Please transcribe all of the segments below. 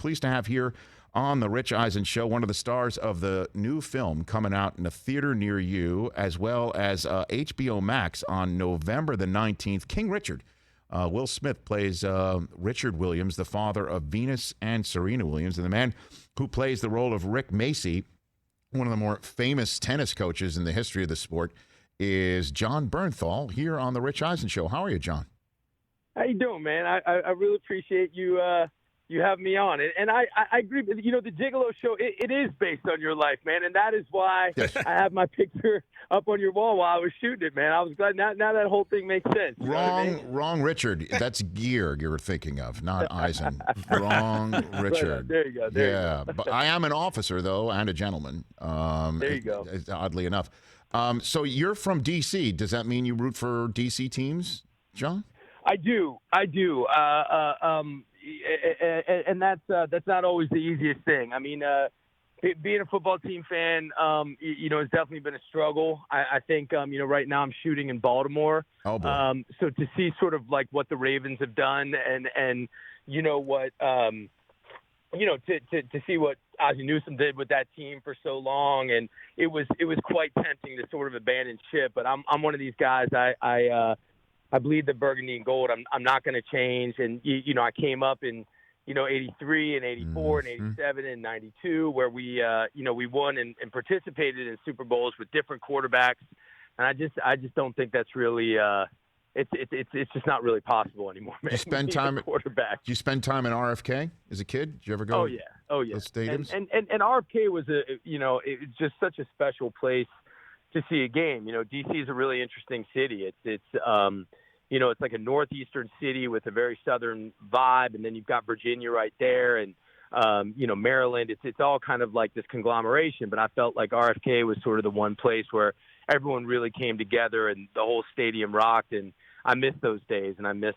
Pleased to have here on the Rich Eisen Show one of the stars of the new film coming out in a theater near you, as well as HBO Max on November the 19th, King Richard. Will Smith plays Richard Williams, the father of Venus and Serena Williams, and the man who plays the role of Rick Macci, one of the more famous tennis coaches in the history of the sport, is Jon Bernthal here on the Rich Eisen Show. How are you, John? How you doing, man? I really appreciate you you having me on. And I agree. You know, the Gigolo Show, it is based on your life, man. And that is why I have my picture up on your wall while I was shooting it, man. I was glad. Now that whole thing makes sense. Wrong, Richard. That's Gere you're thinking of, not Eisen. Wrong, Richard. There you go. There you go. But I am an officer, though, and a gentleman. There you go. Oddly enough. So you're from D.C. Does that mean you root for D.C. teams, John? I do. And that's not always the easiest thing. I mean, being a football team fan, you know, has definitely been a struggle. I think, you know, right now I'm shooting in Baltimore. Oh, boy. So to see sort of like what the Ravens have done and you know, what, you know, to see what Ozzie Newsome did with that team for so long. And it was quite tempting to sort of abandon ship. But I'm one of these guys. I bleed the burgundy and gold. I'm not going to change. And, you know, I came up in, you know, 83 and 84 and 87 and 92 where we, you know, we won and participated in Super Bowls with different quarterbacks. And I just don't think that's really it's just not really possible anymore, man. You spend time at quarterback. Did you spend time in RFK as a kid? Did you ever go? Oh, yeah. Those stadiums? And RFK was you know, it was just such a special place to see a game. You know, DC is a really interesting city. It's you know, it's like a northeastern city with a very southern vibe, and then you've got Virginia right there, and you know, Maryland. It's all kind of like this conglomeration. But I felt like RFK was sort of the one place where everyone really came together, and the whole stadium rocked. And I miss those days, and I miss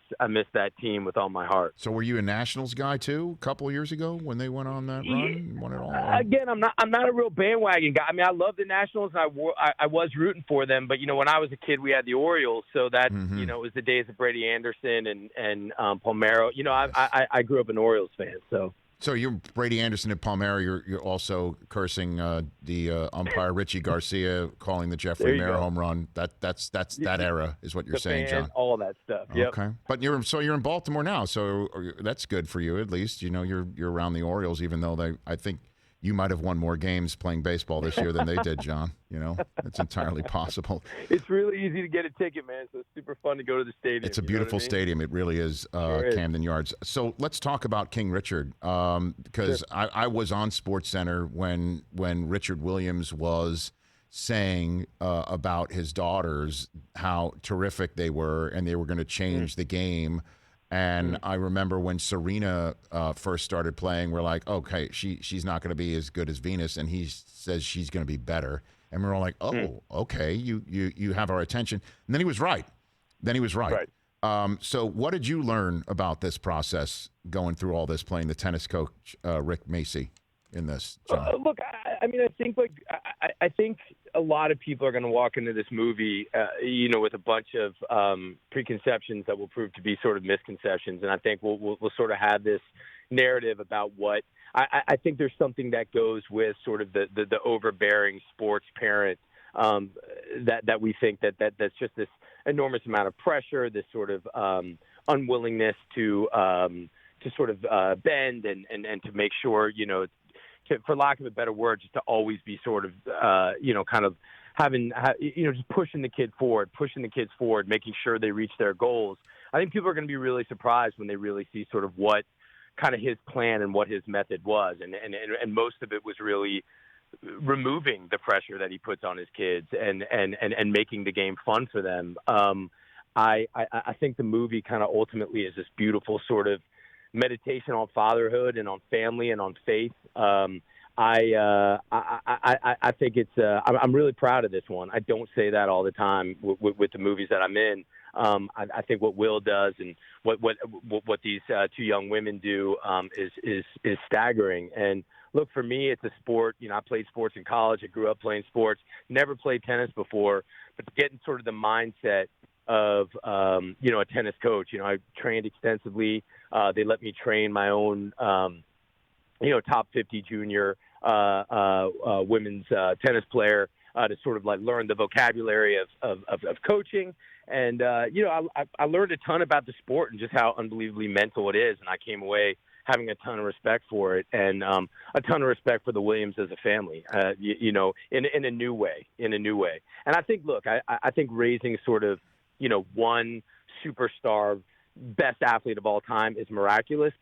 that team with all my heart. So, were you a Nationals guy too? A couple of years ago when they went on that run, won it all. Again, I'm not a real bandwagon guy. I mean, I love the Nationals, and I was rooting for them. But you know, when I was a kid, we had the Orioles, so that you know, it was the days of Brady Anderson and Palmeiro. You know, I grew up an Orioles fan, so. So you're Brady Anderson and Palmeiro. You're also cursing the umpire Richie Garcia, calling the Jeffrey Mayer home run. That's that era is what you're saying, John. All that stuff. Yep. Okay, but you're in Baltimore now, so that's good for you at least. You know, you're around the Orioles, even though I think you might have won more games playing baseball this year than they did, John. You know, it's entirely possible. It's really easy to get a ticket, man, so it's super fun to go to the stadium. It's a beautiful stadium. It really is, Camden Yards. So let's talk about King Richard, because sure. I was on SportsCenter when Richard Williams was saying about his daughters, how terrific they were, and they were going to change the game. And I remember when Serena first started playing, we're like, okay, she's not going to be as good as Venus, and he says she's going to be better. And we're all like, oh, okay, you have our attention. And then he was right. Right. So what did you learn about this process, going through all this, playing the tennis coach Rick Macci in this, John? Look, I mean, I think a lot of people are going to walk into this movie, you know, with a bunch of preconceptions that will prove to be sort of misconceptions, and I think we'll sort of have this narrative about what I think there's something that goes with sort of the overbearing sports parent that we think that's just this enormous amount of pressure, this sort of unwillingness to sort of bend and to make sure, you know, for lack of a better word, just to always be sort of, you know, kind of you know, just pushing the kids forward, making sure they reach their goals. I think people are going to be really surprised when they really see sort of what kind of his plan and what his method was. And most of it was really removing the pressure that he puts on his kids and making the game fun for them. I think the movie kind of ultimately is this beautiful sort of meditation on fatherhood and on family and on faith. I think it's. I'm really proud of this one. I don't say that all the time with the movies that I'm in. I think what Will does and what these two young women do is staggering. And look, for me, it's a sport. You know, I played sports in college. I grew up playing sports. Never played tennis before, but getting sort of the mindset of you know, a tennis coach. You know, I trained extensively. They let me train my own top 50 junior women's tennis player to sort of like learn the vocabulary of coaching. And, I learned a ton about the sport and just how unbelievably mental it is. And I came away having a ton of respect for it and a ton of respect for the Williams as a family, in a new way. And I think, look, I think raising sort of, one superstar, best athlete of all time is miraculous,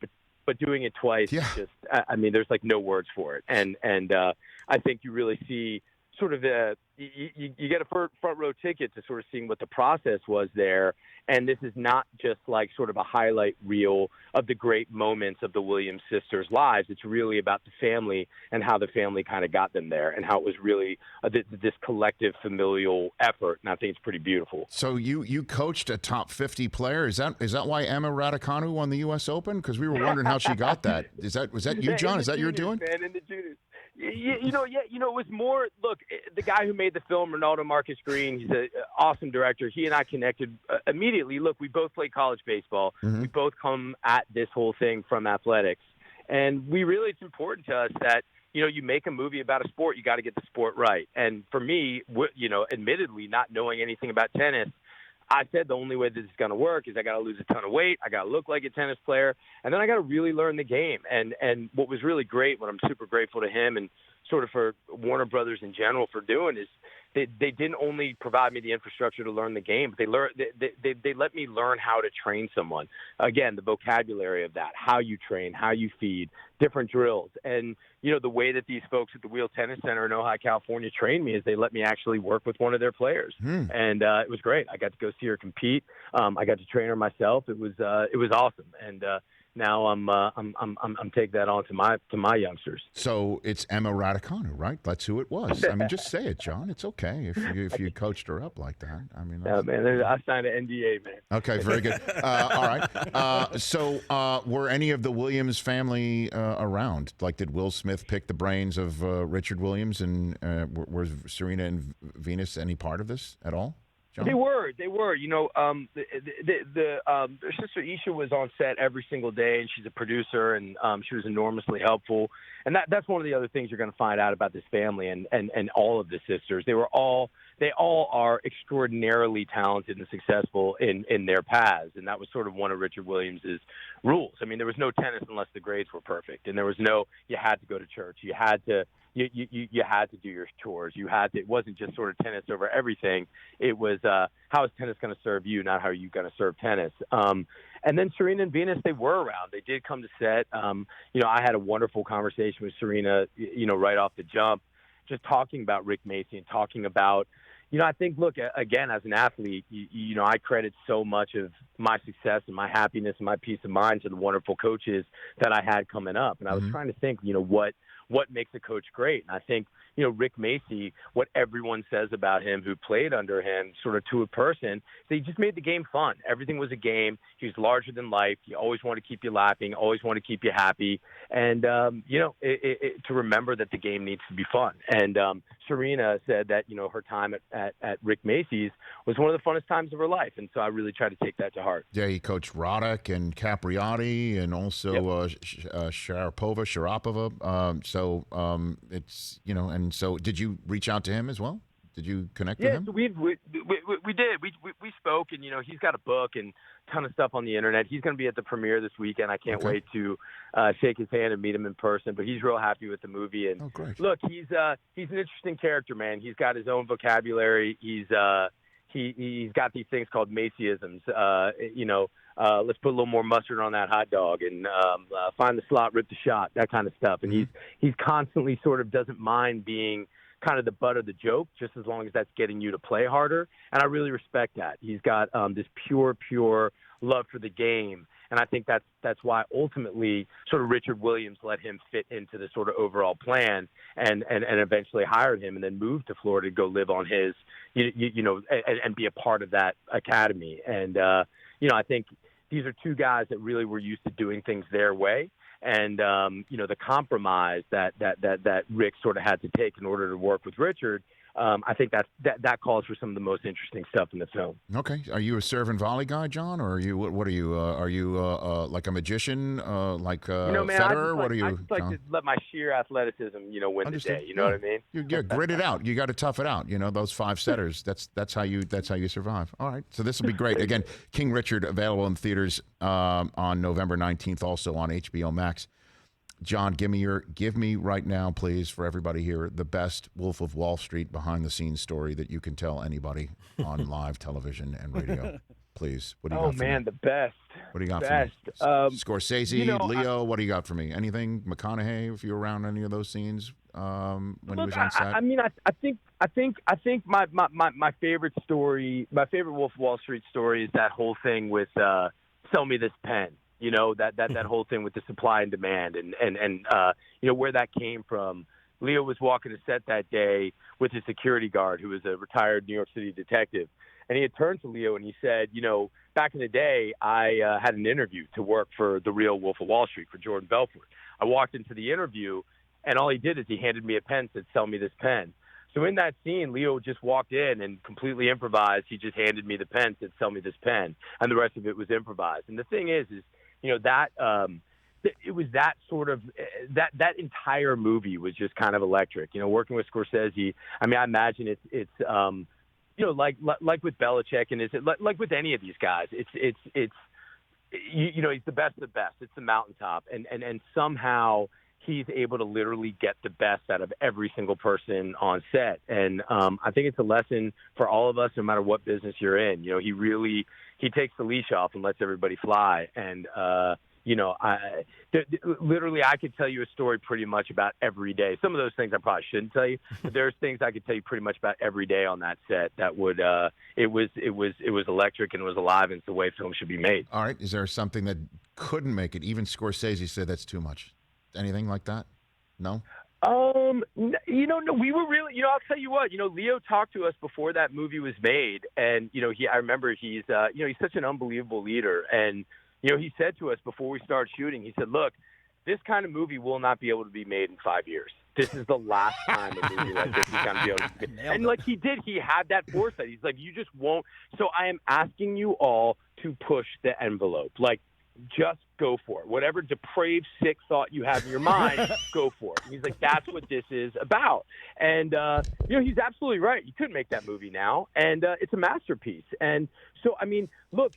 but doing it twice, is just, there's like no words for it. And I think you really see sort of you get a front row ticket to sort of seeing what the process was there. And this is not just like sort of a highlight reel of the great moments of the Williams sisters' lives. It's really about the family and how the family kind of got them there and how it was really this collective familial effort. And I think it's pretty beautiful. So you coached a top 50 player. Is that why Emma Raducanu won the U.S. Open? Because we were wondering how she got that. Was that you, John? Is that your doing? Man, in the juniors. It was more, look, the guy who made the film, Ronaldo Marcus Green, he's an awesome director. He and I connected immediately. Look, we both played college baseball. Mm-hmm. We both come at this whole thing from athletics. And it's important to us that, you make a movie about a sport, you got to get the sport right. And for me, admittedly, not knowing anything about tennis, I said the only way this is going to work is I got to lose a ton of weight. I got to look like a tennis player. And then I got to really learn the game. And what was really great, what I'm super grateful to him and sort of for Warner Brothers in general for doing is they didn't only provide me the infrastructure to learn the game, but they let me learn how to train someone. Again, the vocabulary of that, how you train, how you feed, different drills. And, the way that these folks at the Wheel Tennis Center in Ojai, California trained me is they let me actually work with one of their players. And it was great. I got to go see her compete. I got to train her myself. It was awesome. And now I'm taking that on to my youngsters. So it's Emma Raducanu, right? That's who it was. I mean, just say it, John. It's okay if you coached her up like that. I mean, man, I signed an NDA, man. Okay, very good. All right. So were any of the Williams family around? Like, did Will Smith pick the brains of Richard Williams, and were Serena and Venus any part of this at all? John? They were. Their sister Isha was on set every single day, and she's a producer, and she was enormously helpful. And that's one of the other things you're going to find out about this family and all of the sisters. They all are extraordinarily talented and successful in their paths, and that was sort of one of Richard Williams's rules. I mean, there was no tennis unless the grades were perfect, and there was no you had to go to church, you had to. You had to do your chores. It wasn't just sort of tennis over everything. It was how is tennis going to serve you, not how are you going to serve tennis. And then Serena and Venus, they were around. They did come to set. I had a wonderful conversation with Serena, right off the jump, just talking about Rick Macci and talking about, I think, look, again, as an athlete, I credit so much of my success and my happiness and my peace of mind to the wonderful coaches that I had coming up. And I was trying to think, what makes a coach great. And I think, Rick Macci, what everyone says about him who played under him sort of to a person, they just made the game fun. Everything was a game. He was larger than life. He always wanted to keep you laughing, always wanted to keep you happy. And, to remember that the game needs to be fun. And Serena said that, her time at Rick Macci's was one of the funnest times of her life. And so I really try to take that to heart. Yeah, he coached Roddick and Capriati and also Sharapova. So it's, and so did you reach out to him as well? Did you connect with him? Yeah, so we did. We spoke, and he's got a book and a ton of stuff on the internet. He's going to be at the premiere this weekend. I can't wait to shake his hand and meet him in person. But he's real happy with the movie. And look, he's an interesting character, man. He's got his own vocabulary. He's got these things called Macyisms. Let's put a little more mustard on that hot dog and find the slot, rip the shot, that kind of stuff. And he's constantly sort of doesn't mind being kind of the butt of the joke, just as long as that's getting you to play harder. And I really respect that. He's got this pure love for the game. And I think that's why ultimately sort of Richard Williams let him fit into the sort of overall plan and eventually hired him and then moved to Florida to go live on his, and be a part of that academy. And, I think these are two guys that really were used to doing things their way. And, the compromise that Rick sort of had to take in order to work with Richard I think that calls for some of the most interesting stuff in the film. Okay. Are you a serve and volley guy, John, or are you what are you? Are you like a magician, like man, Federer? What are you? I just like John? to let my sheer athleticism, win Understood. the day. You know what I mean? You grit it out. You got to tough it out. Those 5 setters. That's how you survive. All right. So this will be great. Again, King Richard available in theaters on November 19th, also on HBO Max. John, give me right now, please, for everybody here, the best Wolf of Wall Street behind-the-scenes story that you can tell anybody on live television and radio. Please, what do you got for me? The best. What do you got best. for me? Scorsese, Leo, what do you got for me? Anything? McConaughey, if you were around any of those scenes when he was on set? I think my favorite story, my favorite Wolf of Wall Street story is that whole thing with "Sell Me This Pen." That whole thing with the supply and demand and where that came from. Leo was walking to set that day with his security guard, who was a retired New York City detective. And he had turned to Leo and he said, back in the day, I had an interview to work for the real Wolf of Wall Street, for Jordan Belfort. I walked into the interview, and all he did is he handed me a pen, said, "Sell me this pen." So in that scene, Leo just walked in and completely improvised. He just handed me the pen, said, "Sell me this pen." And the rest of it was improvised. And the thing is that it was that sort of that entire movie was just kind of electric. Working with Scorsese, I imagine it's like with Belichick, and is it like with any of these guys? It's he's the best of the best. It's the mountaintop, and somehow he's able to literally get the best out of every single person on set. And I think it's a lesson for all of us, no matter what business you're in. He takes the leash off and lets everybody fly. And, literally I could tell you a story pretty much about every day. Some of those things I probably shouldn't tell you, but there's things I could tell you pretty much about every day on that set that would, it was electric and it was alive, and it's the way film should be made. All right. Is there something that couldn't make it? Even Scorsese said that's too much. Anything like that? No? No, we were really, I'll tell you what, Leo talked to us before that movie was made. And, I remember he's such an unbelievable leader. And, he said to us before we started shooting, he said, "Look, this kind of movie will not be able to be made in 5 years. This is the last time a movie like this is going to be able to be made." And he had that foresight. He's like, "You just won't." So I am asking you all to push the envelope. Just go for it. Whatever depraved, sick thought you have in your mind, go for it. And he's like, "That's what this is about." And, he's absolutely right. You couldn't make that movie now. And it's a masterpiece. And so, look,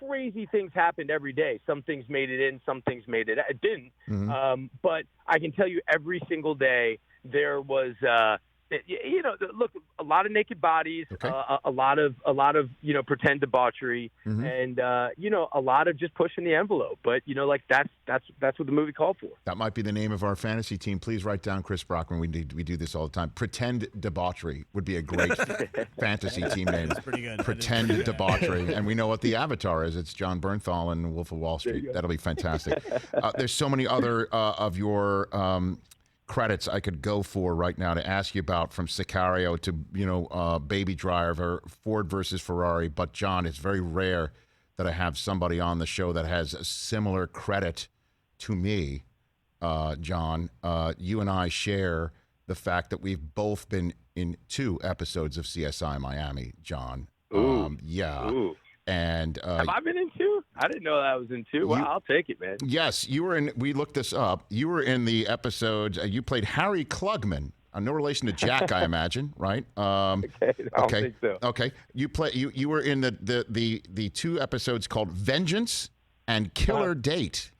crazy things happened every day. Some things made it in, some things made it didn't. Mm-hmm. But I can tell you every single day there was look, a lot of naked bodies, okay. a lot of pretend debauchery, mm-hmm. and a lot of just pushing the envelope. But that's what the movie called for. That might be the name of our fantasy team. Please write down, Chris Brockman. We do this all the time. Pretend debauchery would be a great fantasy team name. That's pretty good. Pretend debauchery, and we know what the avatar is. It's Jon Bernthal and Wolf of Wall Street. That'll be fantastic. There's so many other of your credits I could go for right now to ask you about, from Sicario to Baby Driver, Ford versus Ferrari. But John, it's very rare that I have somebody on the show that has a similar credit to me. John, you and I share the fact that we've both been in 2 episodes of CSI Miami. John, yeah. Ooh. And have I been in 2? I didn't know that I was in 2. Well, I'll take it, man. Yes, you were in. We looked this up. You were in the episodes. You played Harry Klugman. No relation to Jack, I imagine, right? Okay, I don't think so. Okay, you were in the 2 episodes called Vengeance and Killer Date.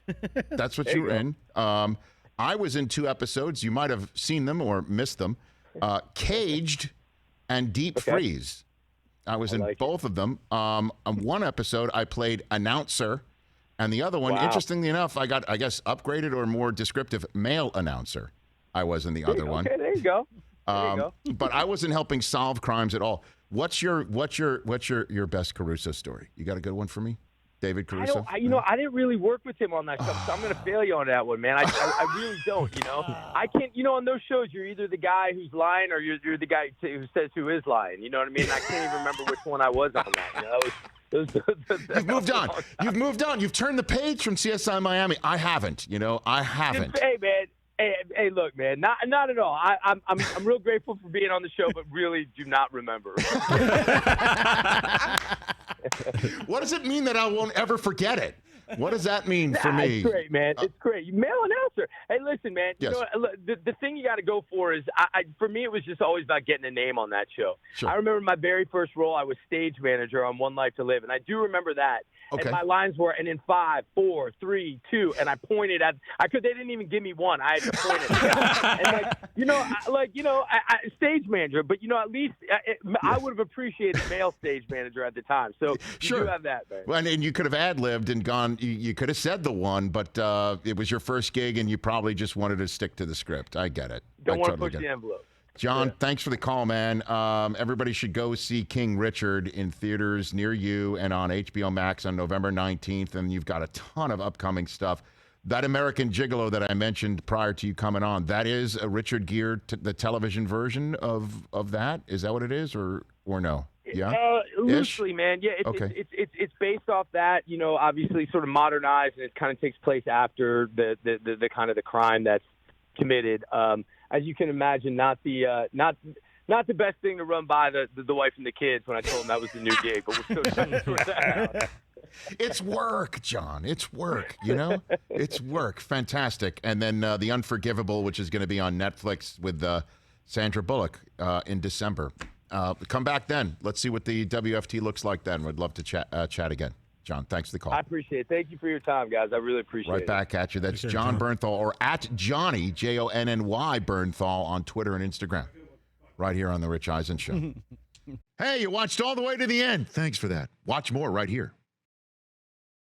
That's what you were in. I was in 2 episodes. You might have seen them or missed them. Caged and Deep Freeze. I was in both of them. On one episode, I played announcer, and the other one, interestingly enough, I got, I guess, upgraded or more descriptive, male announcer. I was in the other one. Okay, there you go. But I wasn't helping solve crimes at all. What's your best Caruso story? You got a good one for me, David Caruso? I didn't really work with him on that stuff, so I'm going to fail you on that one, man. I really don't. I can't. On those shows, you're either the guy who's lying or you're the guy who says who is lying. You know what I mean? I can't even remember which one I was on that. You've moved on. You've moved on. You've turned the page from CSI Miami. I haven't. I haven't. Hey, man. Hey, look, man, not at all. I'm real grateful for being on the show, but really do not remember. What does it mean that I won't ever forget it? What does that mean for me? It's great, man. It's great. You male announcer. Hey, listen, man. Yes. You know, the thing you got to go for is, for me, it was just always about getting a name on that show. Sure. I remember my very first role, I was stage manager on One Life to Live, and I do remember that. Okay. And my lines were, and in 5, 4, 3, 2, and I pointed at. They didn't even give me one. I had to point at the guy. And stage manager. But at least I would have appreciated male stage manager at the time. So you do have that, man. Well, and you could have ad-libbed and gone. You could have said the one, but it was your first gig, and you probably just wanted to stick to the script. I get it. Don't want to push the envelope. John, thanks for the call, man. Everybody should go see King Richard in theaters near you and on HBO Max on November 19th, and you've got a ton of upcoming stuff. That American Gigolo that I mentioned prior to you coming on, that is a Richard Gere, the television version of that? Is that what it is, or no? Yeah, loosely, man. Yeah, it's based off that. Obviously, sort of modernized, and it kind of takes place after the kind of the crime that's committed. As you can imagine, not the best thing to run by the wife and the kids when I told them that was the new gig, but we're still trying to sort that out. It's work, John. It's work, It's work. Fantastic. And then The Unforgivable, which is going to be on Netflix with Sandra Bullock in December. Come back then. Let's see what the WFT looks like then. We'd love to chat again. John, thanks for the call. I appreciate it. Thank you for your time, guys. I really appreciate it. Right back at you. That's Jon Bernthal, or at Johnny, Jonny Bernthal on Twitter and Instagram. Right here on The Rich Eisen Show. Hey, you watched all the way to the end. Thanks for that. Watch more right here.